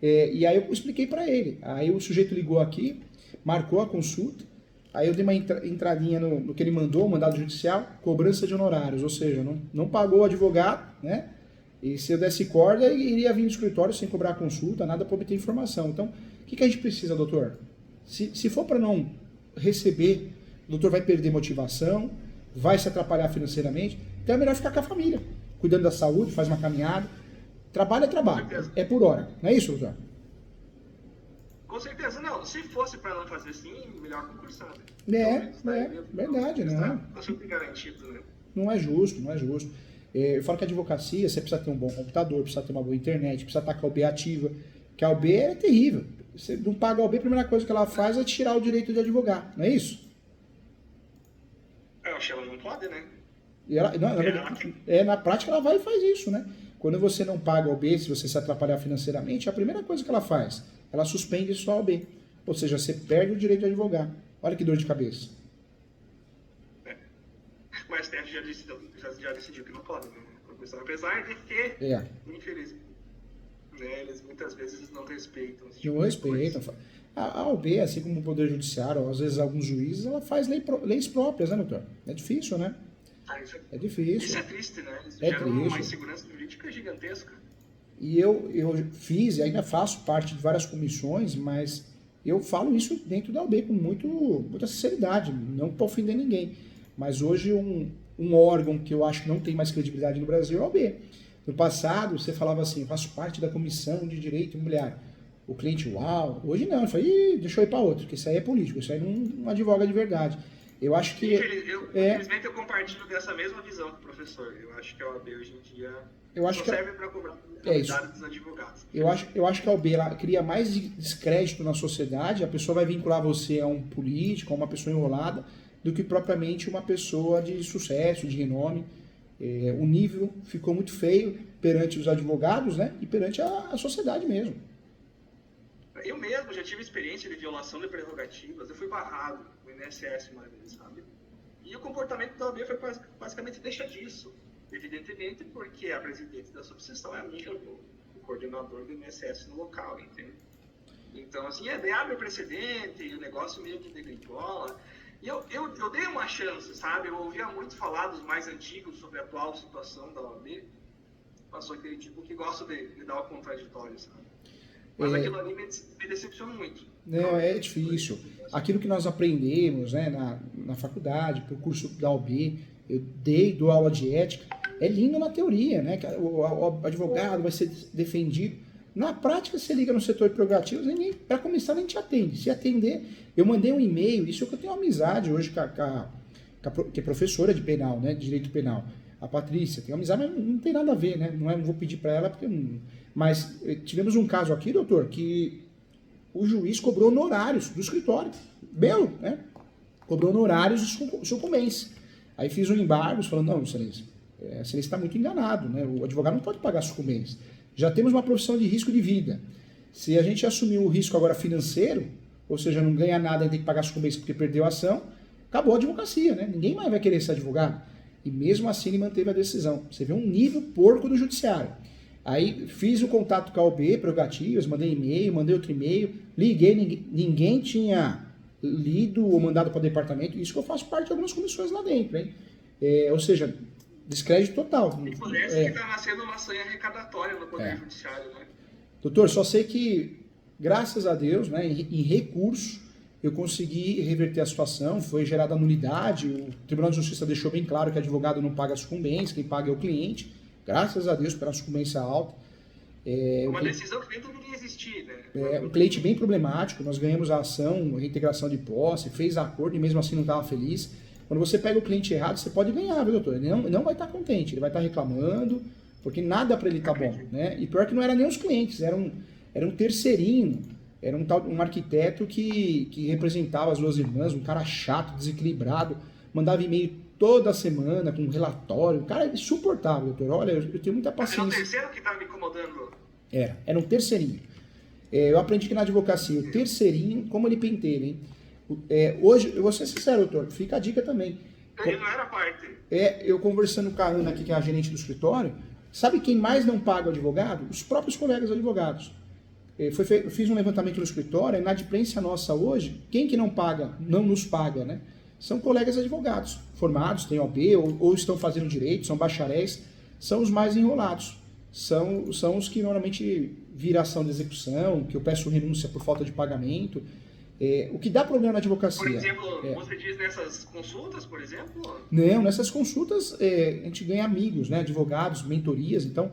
E aí eu expliquei para ele. Aí o sujeito ligou aqui, marcou a consulta. Aí eu dei uma entradinha no que ele mandou, mandado judicial, cobrança de honorários, ou seja, não pagou o advogado, né? E se eu desse corda, ele iria vir no escritório sem cobrar a consulta, nada para obter informação. Então, o que a gente precisa, doutor? Se for para não receber, o doutor vai perder motivação, vai se atrapalhar financeiramente, então é melhor ficar com a família, cuidando da saúde, faz uma caminhada. Trabalho é trabalho, é por hora. Não é isso, doutor? Com certeza, não. Se fosse para não fazer assim, melhor concursar. Verdade, né? Está sempre garantido, né? Não é justo, não é justo. Eu falo que a advocacia, você precisa ter um bom computador, precisa ter uma boa internet, precisa estar com a OB ativa, que a OB é terrível. Você não paga a OB, a primeira coisa que ela faz é tirar o direito de advogar, não é isso? Eu acho que ela não pode, né? E ela, na prática ela vai e faz isso, né? Quando você não paga a OB, se você se atrapalhar financeiramente, a primeira coisa que ela faz, ela suspende sua OB. Ou seja, você perde o direito de advogar. Olha que dor de cabeça. O STF já decidiu que não pode, né? Apesar de que, infelizmente, né, eles muitas vezes não respeitam. Não respeitam. A OB, assim como o Poder Judiciário, às vezes alguns juízes, ela faz leis próprias, né, doutor? É difícil, né? É difícil. Isso é triste, né? Eles geram uma insegurança jurídica gigantesca. E eu fiz e ainda faço parte de várias comissões, mas eu falo isso dentro da OB com muita sinceridade, não para ofender ninguém. Mas hoje um órgão que eu acho que não tem mais credibilidade no Brasil é a OB. No passado, você falava assim, faço parte da Comissão de Direito Imobiliário. O cliente, uau. Hoje não, eu falei, deixa eu ir para outro, porque isso aí é político, isso aí não advoga de verdade. Eu acho que... Infelizmente eu compartilho dessa mesma visão com o professor. Eu acho que a OAB hoje em dia só serve para cobrar dos advogados. Eu acho que a OAB ela cria mais descrédito na sociedade, a pessoa vai vincular você a um político, a uma pessoa enrolada, do que propriamente uma pessoa de sucesso, de renome. O nível ficou muito feio perante os advogados, né? E perante a sociedade mesmo. Eu mesmo já tive experiência de violação de prerrogativas, eu fui barrado no INSS uma vez, sabe? E o comportamento da OAB foi basicamente deixa disso. Evidentemente, porque a presidente da subseção é amiga do coordenador do INSS no local, entende? Então, assim, abre precedente, e o negócio meio que degringola. E eu dei uma chance, sabe? Eu ouvia muito falar dos mais antigos sobre a atual situação da OAB. Passou aquele tipo que gosta de dar o contraditório, sabe? Mas aquilo ali me decepciona muito. Não, é difícil. Aquilo que nós aprendemos, né, na faculdade, pro curso da OAB, eu dou aula de ética, é lindo na teoria, né? O advogado vai ser defendido. Na prática, você liga no setor de prerrogativas, para começar, nem te atende. Se atender, eu mandei um e-mail, isso que eu tenho uma amizade hoje que é professora de penal, né, de direito penal. A Patrícia, tem uma amizade, mas não tem nada a ver, né? Não vou pedir para ela, porque mas tivemos um caso aqui, doutor, que o juiz cobrou honorários do escritório. Belo, né? Cobrou honorários sucumbência. Aí fiz um embargo, falando, não, excelência, a excelência está muito enganado, né? O advogado não pode pagar sucumbência. Já temos uma profissão de risco de vida. Se a gente assumir o risco agora financeiro, ou seja, não ganha nada e tem que pagar sucumbência porque perdeu a ação, acabou a advocacia, né? Ninguém mais vai querer ser advogado. E mesmo assim ele manteve a decisão. Você vê um nível porco do judiciário. Aí fiz o contato com a OAB, prerrogativas, mandei e-mail, mandei outro e-mail, liguei, ninguém tinha lido ou mandado para o departamento. Isso que eu faço parte de algumas comissões lá dentro, hein? Ou seja, descrédito total. E parece que está nascendo uma sanha arrecadatória no Poder Judiciário, né? Doutor, só sei que, graças a Deus, né, em recurso, eu consegui reverter a situação, foi gerada nulidade, o Tribunal de Justiça deixou bem claro que advogado não paga sucumbência, quem paga é o cliente, graças a Deus pela sucumbência alta. Uma decisão que nem deveria existir, né? Um cliente bem problemático, nós ganhamos a ação, a reintegração de posse, fez acordo e mesmo assim não estava feliz. Quando você pega o cliente errado, você pode ganhar, viu, doutor? Ele não vai estar contente, ele vai estar reclamando, porque nada para ele tá bom, né? E pior que não era nem os clientes, era um terceirinho, era um arquiteto que representava as duas irmãs, um cara chato, desequilibrado, mandava e-mail toda semana com um relatório, um cara insuportável, doutor. Olha, eu tenho muita paciência. Era o terceiro que estava me incomodando? Era um terceirinho. Eu aprendi que na advocacia, o terceirinho, como ele penteia, hein? Hoje, eu vou ser sincero, doutor, fica a dica também. Ele não era parte. Eu conversando com a Ana aqui, que é a gerente do escritório, sabe quem mais não paga o advogado? Os próprios colegas advogados. Eu fiz um levantamento no escritório, a inadimplência nossa hoje, quem que não paga, não nos paga, né? São colegas advogados, formados, têm OAB, ou estão fazendo direito, são bacharéis, são os mais enrolados. São os que normalmente viram ação de execução, que eu peço renúncia por falta de pagamento. O que dá problema na advocacia... Por exemplo, você diz nessas consultas, por exemplo? Não, nessas consultas a gente ganha amigos, né? Advogados, mentorias, então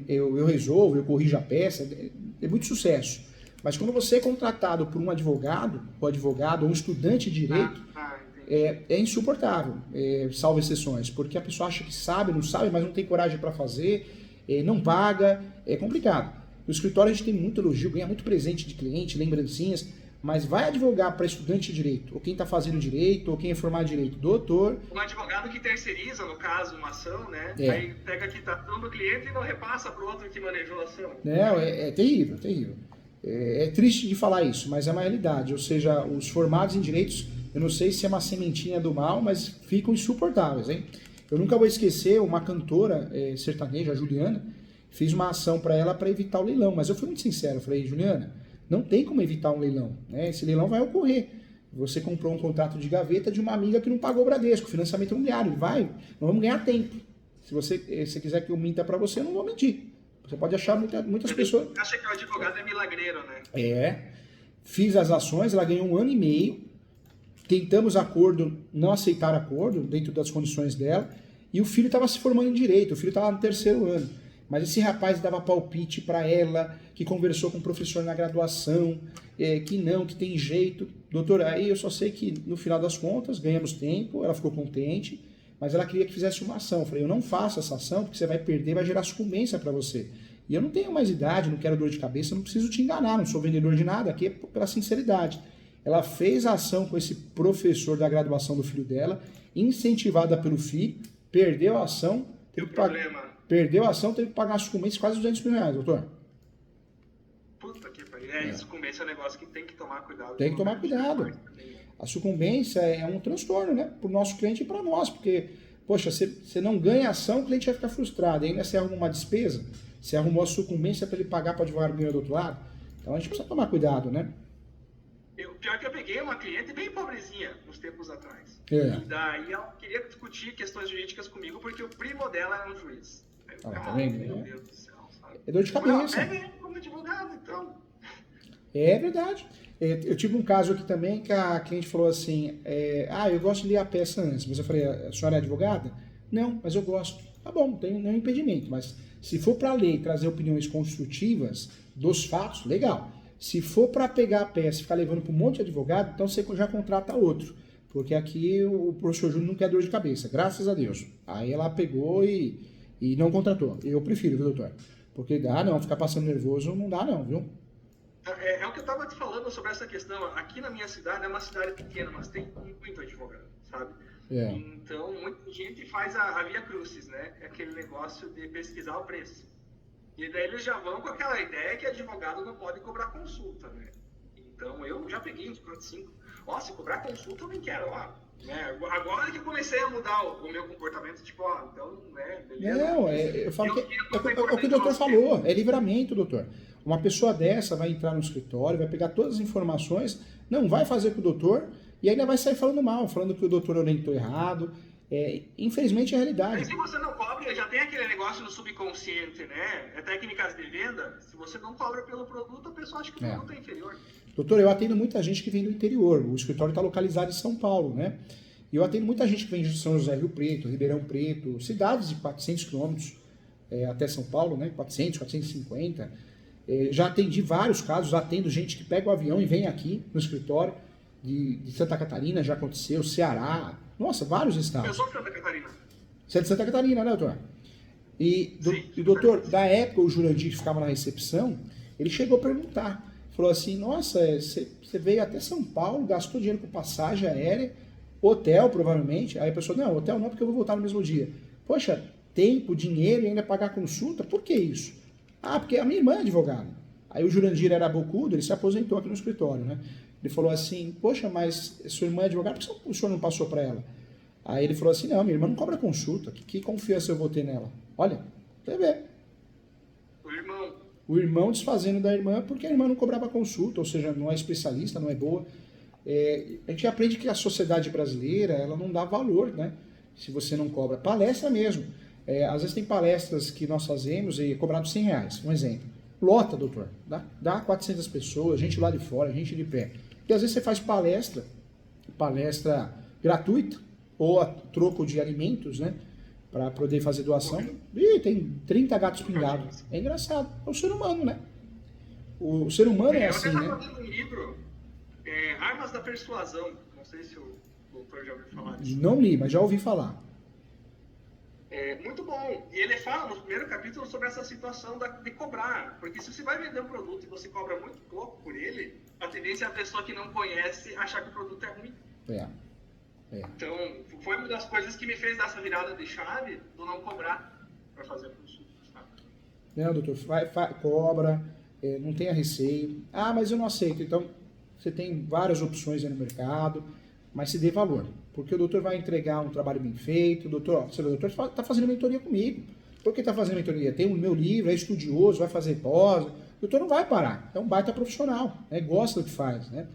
eu resolvo, eu corrijo a peça, é muito sucesso. Mas quando você é contratado por um advogado, ou um estudante de direito, é insuportável, salvo exceções, porque a pessoa acha que sabe, não sabe, mas não tem coragem para fazer, não paga, é complicado. No escritório a gente tem muito elogio, ganha muito presente de cliente, lembrancinhas, mas vai advogar para estudante de direito, ou quem está fazendo direito, ou quem é formado em direito, doutor... Um advogado que terceiriza, no caso, uma ação, né? Aí pega a quitação do cliente e não repassa para o outro que manejou a ação. Não, é terrível, terrível. É triste de falar isso, mas é uma realidade. Ou seja, os formados em direitos, eu não sei se é uma sementinha do mal, mas ficam insuportáveis, hein? Eu nunca vou esquecer uma cantora sertaneja, a Juliana, fiz uma ação para ela para evitar o leilão, mas eu fui muito sincero, eu falei, Juliana, não tem como evitar um leilão, né? Esse leilão vai ocorrer. Você comprou um contrato de gaveta de uma amiga que não pagou o Bradesco, financiamento imobiliário, nós vamos ganhar tempo. Se você quiser que eu minta para você, eu não vou mentir. Você pode achar muitas pessoas... Acha que o advogado é milagreiro, né? Fiz as ações, ela ganhou 1 ano e meio, tentamos acordo, não aceitaram acordo, dentro das condições dela, e o filho estava se formando em direito, o filho estava no 3º ano. Mas esse rapaz dava palpite para ela, que conversou com o professor na graduação, que tem jeito. Doutor, aí eu só sei que no final das contas ganhamos tempo, ela ficou contente, mas ela queria que fizesse uma ação. Eu falei, eu não faço essa ação porque você vai perder, vai gerar sucumbência para você. E eu não tenho mais idade, não quero dor de cabeça, não preciso te enganar, não sou vendedor de nada, aqui é pela sinceridade. Ela fez a ação com esse professor da graduação do filho dela, incentivada pelo filho, perdeu a ação, teve que pagar a sucumbência quase R$200 mil, doutor. Puta que pariu. Sucumbência é um negócio que tem que tomar cuidado. Tem que tomar cuidado. A sucumbência é um transtorno, né? Para o nosso cliente e para nós, porque, poxa, você não ganha ação, o cliente vai ficar frustrado. Aí, né, você arruma uma despesa, você arrumou a sucumbência para ele pagar para o advogado ganhar do outro lado. Então a gente precisa tomar cuidado, né? Pior que eu peguei uma cliente bem pobrezinha uns tempos atrás. E daí ela queria discutir questões jurídicas comigo porque o primo dela era um juiz. Meu Deus do céu, sabe? É dor de cabeça. Pega ele como advogado, então. É verdade. Eu tive um caso aqui também que a cliente falou assim, eu gosto de ler a peça antes, mas eu falei, a senhora é advogada? Não, mas eu gosto. Tá bom, não tem nenhum impedimento, mas se for para ler e trazer opiniões construtivas dos fatos, legal. Se for para pegar a peça e ficar levando para um monte de advogado, então você já contrata outro, porque aqui o professor Júnior não quer dor de cabeça, graças a Deus. Aí ela pegou e não contratou. Eu prefiro, viu, doutor? Porque ficar passando nervoso não dá não, viu? É o que eu estava te falando sobre essa questão. Aqui na minha cidade, é uma cidade pequena, mas tem muito advogado, sabe? Então, muita gente faz a via crucis, né? É aquele negócio de pesquisar o preço. E daí eles já vão com aquela ideia que advogado não pode cobrar consulta, né? Então, eu já peguei uns 4, 5. Se cobrar consulta, eu nem quero, né? Agora que eu comecei a mudar o meu comportamento, tipo, então, né, beleza. Não, eu falo que é o que o doutor falou, é livramento, doutor. Uma pessoa dessa vai entrar no escritório, vai pegar todas as informações, não vai fazer com o doutor e ainda vai sair falando mal, falando que o doutor orientou errado. Infelizmente é a realidade. Mas se você não cobra, já tem aquele negócio no subconsciente, né? Técnicas de venda, se você não cobra pelo produto, a pessoa acha que o produto é inferior. Doutor, eu atendo muita gente que vem do interior, o escritório está localizado em São Paulo, né? E eu atendo muita gente que vem de São José, Rio Preto, Ribeirão Preto, cidades de 400 quilômetros até São Paulo, né? 400, 450. Já atendi vários casos, atendo gente que pega o avião e vem aqui no escritório, de Santa Catarina, já aconteceu, Ceará, nossa, vários estados. Eu sou de Santa Catarina. Você é de Santa Catarina, né, doutor? E doutor, da época, o Jurandir, que ficava na recepção, ele chegou a perguntar, falou assim, nossa, você veio até São Paulo, gastou dinheiro com passagem aérea, hotel, provavelmente. Aí a pessoa, não, hotel não, porque eu vou voltar no mesmo dia. Poxa, tempo, dinheiro e ainda pagar consulta, por que isso? Porque a minha irmã é advogada. Aí o Jurandir era bocudo, ele se aposentou aqui no escritório, né? Ele falou assim, poxa, mas sua irmã é advogada, por que o senhor não passou para ela? Aí ele falou assim, não, minha irmã não cobra consulta, que confiança eu vou ter nela? Olha, você vê. O irmão desfazendo da irmã porque a irmã não cobrava consulta, ou seja, não é especialista, não é boa. A gente aprende que a sociedade brasileira, ela não dá valor, né? Se você não cobra. Palestra mesmo. Às vezes tem palestras que nós fazemos e é cobrado R$100, um exemplo. Lota, doutor. Dá 400 pessoas, gente lá de fora, gente de pé. E às vezes você faz palestra gratuita, ou a troco de alimentos, né? Para poder fazer doação. E tem 30 gatos pingados. É engraçado. É o ser humano, né? O ser humano é Eu assim, até né? estava lendo um livro, Armas da Persuasão, não sei se o doutor já ouviu falar disso. Não li, mas já ouvi falar. É muito bom. E ele fala no primeiro capítulo sobre essa situação de cobrar. Porque se você vai vender um produto e você cobra muito pouco por ele, a tendência é a pessoa que não conhece achar que o produto é ruim. É. Então, foi uma das coisas que me fez dar essa virada de chave do não cobrar para fazer curso. Sabe? Não, doutor, cobra, não tenha receio. Ah, mas eu não aceito. Então, você tem várias opções aí no mercado, mas se dê valor. Porque o doutor vai entregar um trabalho bem feito. O doutor está fazendo mentoria comigo. Por que está fazendo mentoria? Tem o meu livro, é estudioso, vai fazer pós. O doutor não vai parar. É um baita profissional, né? Gosta do que faz, né?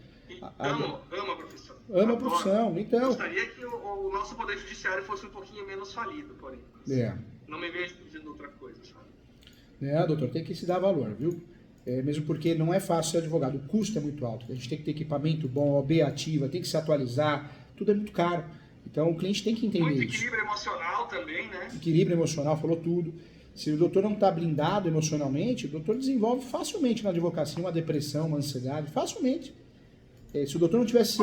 Ama a profissão. Ama a profissão, então. Gostaria que o nosso poder judiciário fosse um pouquinho menos falido, porém. Não me vejo fazendo outra coisa, sabe? Doutor, tem que se dar valor, viu? Mesmo porque não é fácil ser advogado, o custo é muito alto. A gente tem que ter equipamento bom, OAB ativa, tem que se atualizar, tudo é muito caro. Então o cliente tem que entender muito isso. Equilíbrio emocional também, né? Equilíbrio emocional, falou tudo. Se o doutor não está blindado emocionalmente, o doutor desenvolve facilmente na advocacia uma depressão, uma ansiedade, facilmente. Se o doutor não tivesse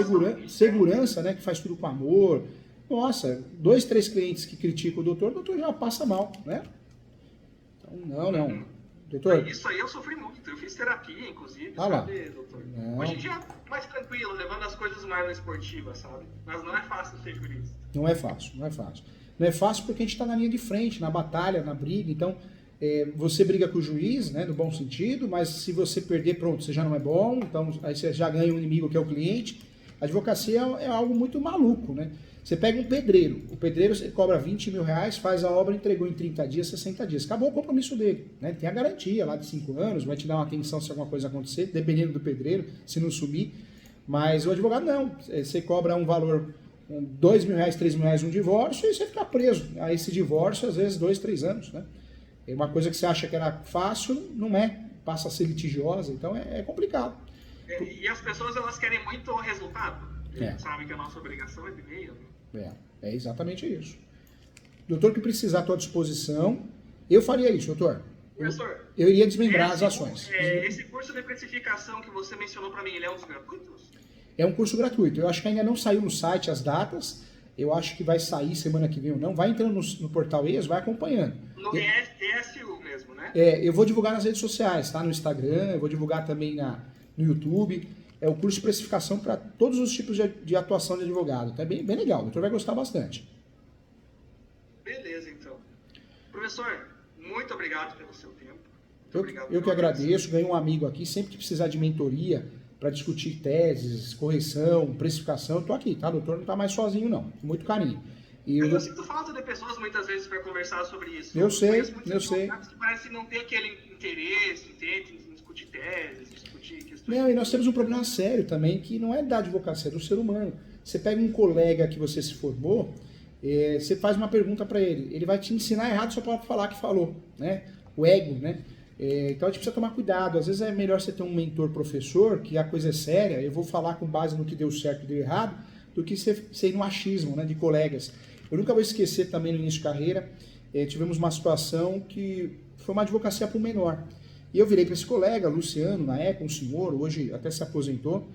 segurança, né, que faz tudo com amor, nossa, 2, 3 clientes que criticam o doutor já passa mal, né? Então, não. Doutor? Isso aí eu sofri muito, eu fiz terapia, inclusive, sabe, doutor? Hoje em dia, mais tranquilo, levando as coisas mais na esportiva, sabe? Mas não é fácil ser jurista. Não é fácil. Não é fácil porque a gente está na linha de frente, na batalha, na briga, então você briga com o juiz, né, no bom sentido, mas se você perder, pronto, você já não é bom, então aí você já ganha um inimigo que é o cliente. A advocacia é algo muito maluco, né? Você pega um pedreiro, o pedreiro você cobra 20 mil reais, faz a obra, entregou em 30 dias, 60 dias. Acabou o compromisso dele, né? Ele tem a garantia lá de 5 anos, vai te dar uma atenção se alguma coisa acontecer, dependendo do pedreiro, se não sumir. Mas o advogado não, você cobra um valor, 2 mil reais, 3 mil reais um divórcio e você fica preso. Aí esse divórcio, às vezes, 2, 3 anos, né? É uma coisa que você acha que era fácil, não é. Passa a ser litigiosa, então é complicado. E as pessoas, elas querem muito o resultado. Eles sabem que a nossa obrigação é de meio. É exatamente isso. Doutor, que precisar à tua disposição, eu faria isso, doutor. Professor, eu iria desmembrar as ações. Esse curso de precificação que você mencionou para mim, ele é um dos gratuitos? É um curso gratuito. Eu acho que ainda não saiu no site as datas. Eu acho que vai sair semana que vem ou não. Vai entrando no portal ES, vai acompanhando. No ESU mesmo, né? Eu vou divulgar nas redes sociais, tá? No Instagram, eu vou divulgar também no YouTube. É o curso de precificação para todos os tipos de atuação de advogado. Tá bem legal, o doutor vai gostar bastante. Beleza, então. Professor, muito obrigado pelo seu tempo. Eu que agradeço, ganhei um amigo aqui, sempre que precisar de mentoria para discutir teses, correção, precificação, eu tô aqui, tá? O doutor não tá mais sozinho, não. Com muito carinho. Eu sinto falta de pessoas muitas vezes para conversar sobre isso. Eu sei. Que parece não ter aquele interesse em discutir teses, discutir questões... Não, e nós temos um problema sério também, que não é da advocacia, é do ser humano. Você pega um colega que você se formou, você faz uma pergunta para ele vai te ensinar errado só para falar que falou, né? O ego, né? Então a gente precisa tomar cuidado. Às vezes é melhor você ter um mentor professor, que a coisa é séria, eu vou falar com base no que deu certo e deu errado, do que você ir no achismo, né, de colegas. Eu nunca vou esquecer também no início de carreira, tivemos uma situação que foi uma advocacia para o menor. E eu virei para esse colega, Luciano, na época, um senhor, hoje até se aposentou,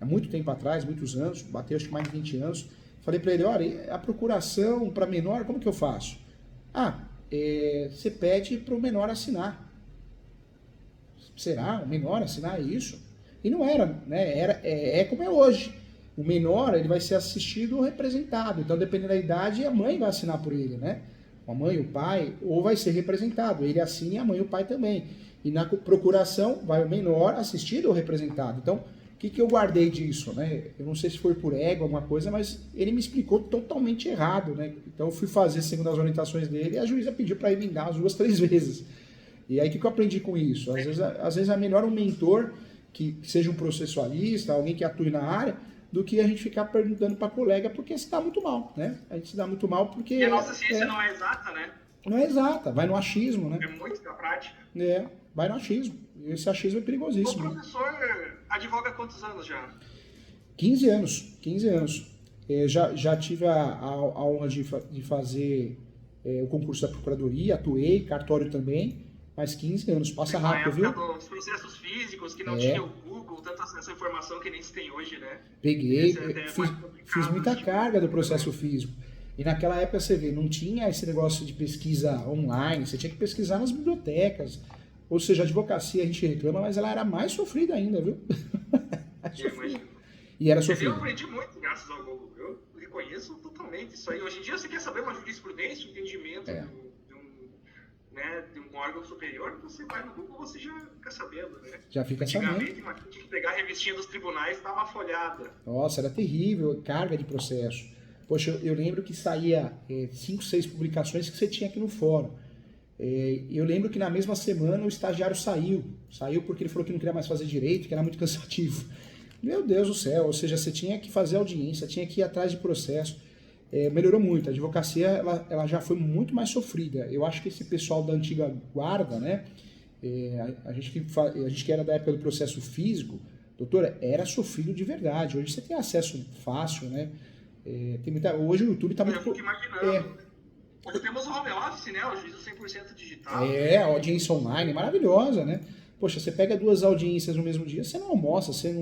há muito tempo atrás, muitos anos, bateu acho que mais de 20 anos. Falei para ele, olha, a procuração para menor, como que eu faço? Você pede para o menor assinar. Será? O menor assinar isso? E não era, né? É como é hoje. O menor, ele vai ser assistido ou representado. Então, dependendo da idade, a mãe vai assinar por ele, né? A mãe, o pai, ou vai ser representado. Ele assina e a mãe e o pai também. E na procuração, vai o menor assistido ou representado. Então, o que eu guardei disso, né? Eu não sei se foi por ego, alguma coisa, mas ele me explicou totalmente errado, né? Então, eu fui fazer segundo as orientações dele e a juíza pediu para emendar as 2, 3 vezes. E aí, o que eu aprendi com isso? Às vezes é melhor um mentor que seja um processualista, alguém que atue na área, do que a gente ficar perguntando para colega porque se dá muito mal, né? A gente se dá muito mal porque... E a nossa ciência não é exata, né? Não é exata, vai no achismo, né? É muito da prática. Vai no achismo. Esse achismo é perigosíssimo. O professor advoga há quantos anos já? 15 anos. Já tive a honra de fazer o concurso da Procuradoria, atuei, cartório também, Faz 15 anos, passa Na rápido, viu? época dos processos físicos, que não É. tinha o Google, tanto acesso à informação que nem se tem hoje, né? Peguei, Esse é até fiz, mais complicado, fiz muita tipo, carga do processo físico. E naquela época você vê, não tinha esse negócio de pesquisa online, você tinha que pesquisar nas bibliotecas. Ou seja, a advocacia a gente reclama, mas ela era mais sofrida ainda, viu? Mais eu sofrida. imagino. E era Eu sofrida. aprendi muito graças ao Google. Eu reconheço totalmente isso aí. Hoje em dia, você quer saber uma jurisprudência, um entendimento É. de um órgão superior, você vai no Google, você já fica sabendo, né? Já fica sabendo. Antigamente, tinha que pegar a revistinha dos tribunais e dar uma folhada. Nossa, era terrível, carga de processo. Poxa, eu lembro que saía 5, 6 publicações que você tinha aqui no fórum. Eu lembro que na mesma semana o estagiário saiu. Saiu porque ele falou que não queria mais fazer direito, que era muito cansativo. Meu Deus do céu, ou seja, você tinha que fazer audiência, tinha que ir atrás de processo. Melhorou muito, a advocacia ela já foi muito mais sofrida. Eu acho que esse pessoal da antiga guarda, né, a gente que era da época do processo físico, doutora, era sofrido de verdade. Hoje você tem acesso fácil, né? Hoje o YouTube está muito... Eu fico imaginando. Hoje temos o home office, né? O juízo 100% digital. A audiência online, maravilhosa, né? Poxa, você pega 2 audiências no mesmo dia, você não almoça, você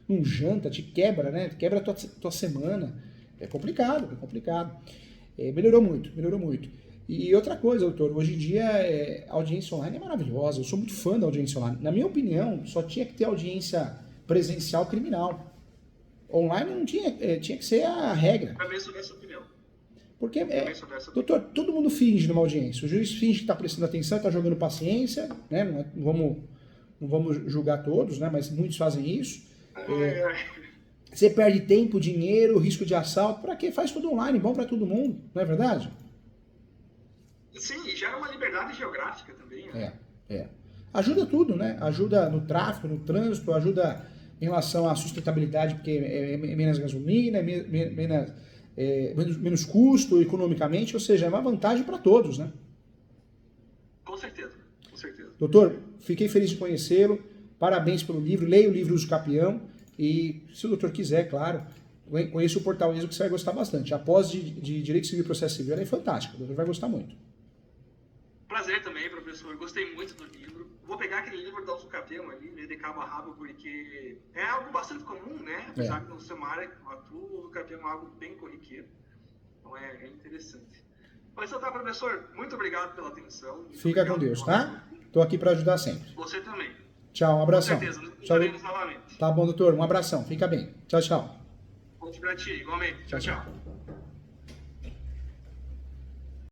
não janta, te quebra, né? Quebra a tua semana. É complicado, é complicado. Melhorou muito, melhorou muito. E outra coisa, doutor, hoje em dia a audiência online é maravilhosa. Eu sou muito fã da audiência online. Na minha opinião, só tinha que ter audiência presencial criminal. Online não tinha, tinha que ser a regra. Também sou dessa opinião. Porque, doutor, todo mundo finge numa audiência. O juiz finge que está prestando atenção, está jogando paciência, né? Não vamos julgar todos, né? Mas muitos fazem isso. Você perde tempo, dinheiro, risco de assalto. Para quê? Faz tudo online, bom para todo mundo, não é verdade? Sim, e gera uma liberdade geográfica também, né? Ajuda tudo, né? Ajuda no tráfego, no trânsito, ajuda em relação à sustentabilidade, porque é menos gasolina, menos custo economicamente, ou seja, é uma vantagem para todos, né? Com certeza, com certeza. Doutor, fiquei feliz de conhecê-lo, parabéns pelo livro, leia o livro Uso Capião e, se o doutor quiser, claro, conheça o portal ISO que você vai gostar bastante. A pós de Direito Civil e Processo Civil é fantástica, o doutor vai gostar muito. Prazer também, professor, gostei muito do livro. Vou pegar aquele livro da Uso Capião ali, ler de cabo a rabo, porque é algo bastante comum, né? Apesar de não ser uma área que eu atuo, o Uso Capião é algo bem corriqueiro. Então é interessante. Mas então tá, professor, muito obrigado pela atenção. Fica com Deus, tá? Estou aqui para ajudar sempre. Você também. Tchau, um abração. Com certeza, nos Tchau. veremos novamente. Tá bom, doutor, um abração. Fica bem. Tchau, tchau. Outro pra ti, igualmente. Tchau, tchau.